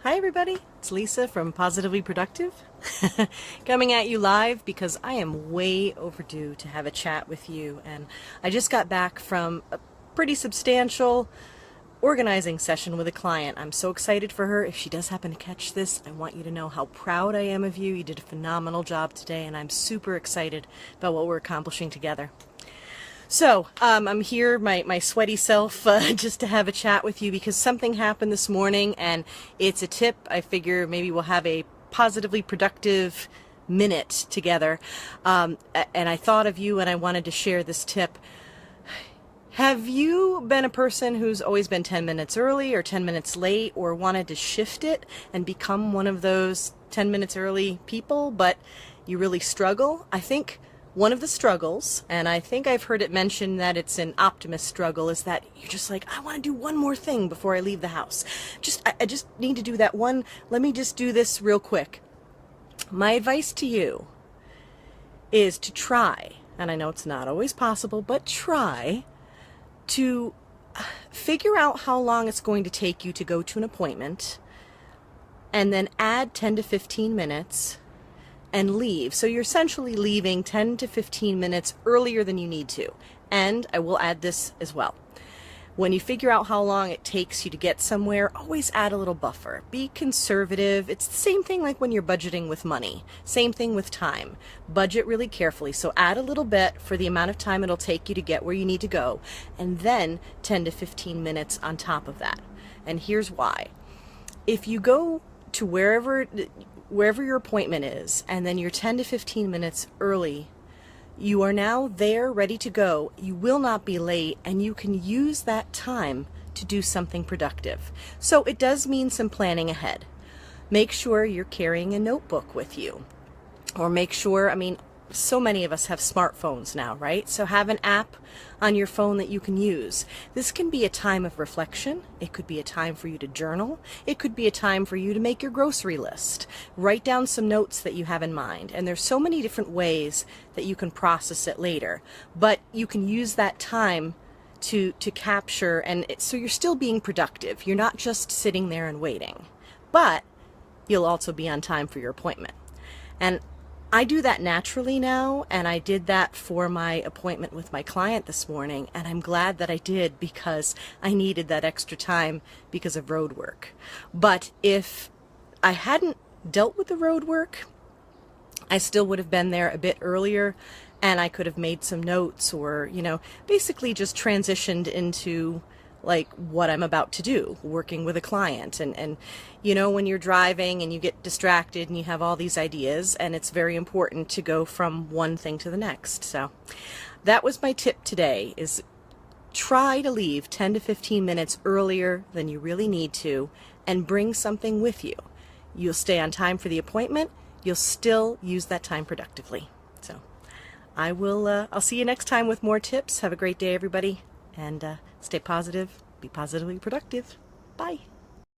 Hi everybody, it's Lisa from Positively Productive, coming at you live because I am way overdue to have a chat with you, and I just got back from a pretty substantial organizing session with a client. I'm so excited for her. If she does happen to catch this, I want you to know how proud I am of you. You did a phenomenal job today, and I'm super excited about what we're accomplishing together. So, I'm here, my sweaty self, just to have a chat with you because something happened this morning and it's a tip. I figure maybe we'll have a positively productive minute together. And I thought of you and I wanted to share this tip. Have you been a person who's always been 10 minutes early or 10 minutes late, or wanted to shift it and become one of those 10 minutes early people, but you really struggle? I think one of the struggles, and I think I've heard it mentioned that it's an optimist struggle, is that you're just like, I want to do one more thing before I leave the house. I just need to do that one. Let me just do this real quick. My advice to you is to try, and I know it's not always possible, but try to figure out how long it's going to take you to go to an appointment, and then add 10 to 15 minutes and leave. So you're essentially leaving 10 to 15 minutes earlier than you need to. And I will add this as well. When you figure out how long it takes you to get somewhere, always add a little buffer. Be conservative. It's the same thing like when you're budgeting with money. Same thing with time. Budget really carefully. So add a little bit for the amount of time it'll take you to get where you need to go, and then 10 to 15 minutes on top of that. And here's why. If you go to wherever your appointment is, and then you're 10 to 15 minutes early, you are now there ready to go. You will not be late, and you can use that time to do something productive. So it does mean some planning ahead. Make sure you're carrying a notebook with you, or make sure, so many of us have smartphones now, right? So have an app on your phone that you can use. This can be a time of reflection. It could be a time for you to journal. It could be a time for you to make your grocery list. Write down some notes that you have in mind. And there's so many different ways that you can process it later. But you can use that time to capture, and so you're still being productive. You're not just sitting there and waiting. But you'll also be on time for your appointment. And I do that naturally now, and I did that for my appointment with my client this morning, and I'm glad that I did because I needed that extra time because of road work. But if I hadn't dealt with the road work, I still would have been there a bit earlier, and I could have made some notes, or, basically just transitioned into like what I'm about to do, working with a client. And when you're driving and you get distracted and you have all these ideas, and it's very important to go from one thing to the next. So that was my tip today, is try to leave 10 to 15 minutes earlier than you really need to, and bring something with you. You'll stay on time for the appointment. You'll still use that time productively. So I'll see you next time with more tips. Have a great day, everybody. And stay positive, be positively productive. Bye.